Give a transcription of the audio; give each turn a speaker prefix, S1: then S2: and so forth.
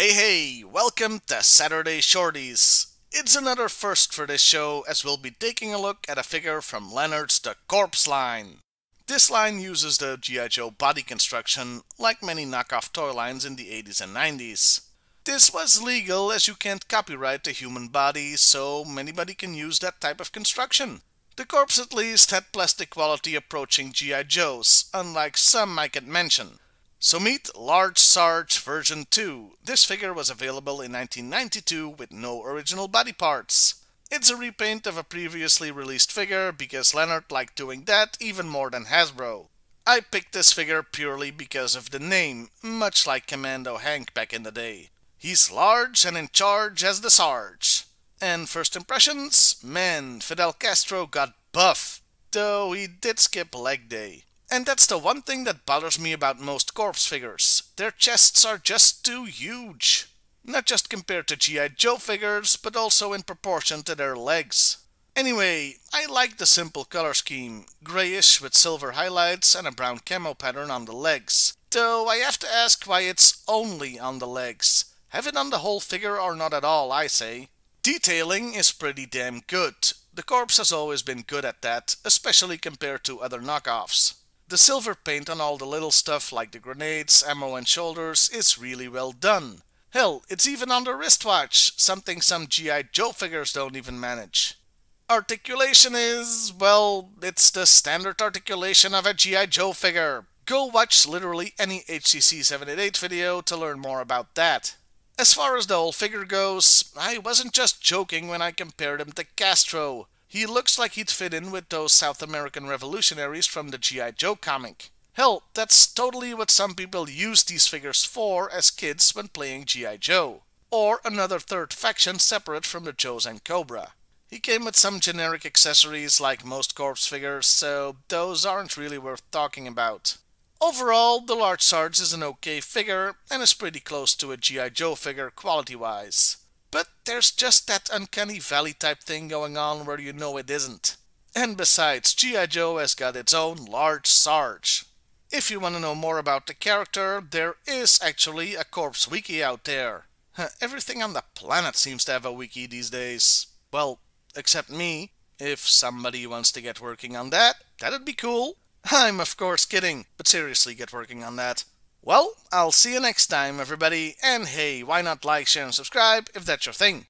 S1: Hey, welcome to Saturday Shorties. It's another first for this show as we'll be taking a look at a figure from Lanard's The Corpse line. This line uses the G.I.Joe body construction, like many knockoff toy lines in the 80s and 90s. This was legal as you can't copyright the human body, so anybody can use that type of construction. The corpse at least had plastic quality approaching G.I. Joe's, unlike some I could mention. So meet Large Sarge version 2. This figure was available in 1992 with no original body parts. It's a repaint of a previously released figure because Lanard liked doing that even more than Hasbro. I picked this figure purely because of the name, much like Commando Hank back in the day. He's large and in charge as the Sarge. And first impressions? Man, Fidel Castro got buff, though he did skip leg day. And that's the one thing that bothers me about most corpse figures. Their chests are just too huge. Not just compared to G.I. Joe figures, but also in proportion to their legs. Anyway, I like the simple color scheme, grayish with silver highlights and a brown camo pattern on the legs. Though I have to ask why it's only on the legs. Have it on the whole figure or not at all, I say. Detailing is pretty damn good. The corpse has always been good at that, especially compared to other knockoffs. The silver paint on all the little stuff like the grenades, ammo and shoulders is really well done. Hell, it's even on the wristwatch, something some G.I. Joe figures don't even manage. Articulation is, well, it's the standard articulation of a G.I. Joe figure. Go watch literally any HCC 788 video to learn more about that. As far as the whole figure goes, I wasn't just joking when I compared him to Castro. He looks like he'd fit in with those South American revolutionaries from the G.I. Joe comic. Hell, that's totally what some people used these figures for as kids when playing G.I. Joe. Or another third faction separate from the Joes and Cobra. He came with some generic accessories like most corpse figures, so those aren't really worth talking about. Overall, the Large Sarge is an okay figure and is pretty close to a G.I. Joe figure quality-wise. But there's just that uncanny valley type thing going on where you know it isn't. And besides, G.I. Joe has got its own Large Sarge. If you want to know more about the character, there is actually a corpse wiki out there. Everything on the planet seems to have a wiki these days. Well, except me. If somebody wants to get working on that, that'd be cool. I'm of course kidding, but seriously get working on that. Well, I'll see you next time, everybody, and hey, why not like, share, and subscribe if that's your thing.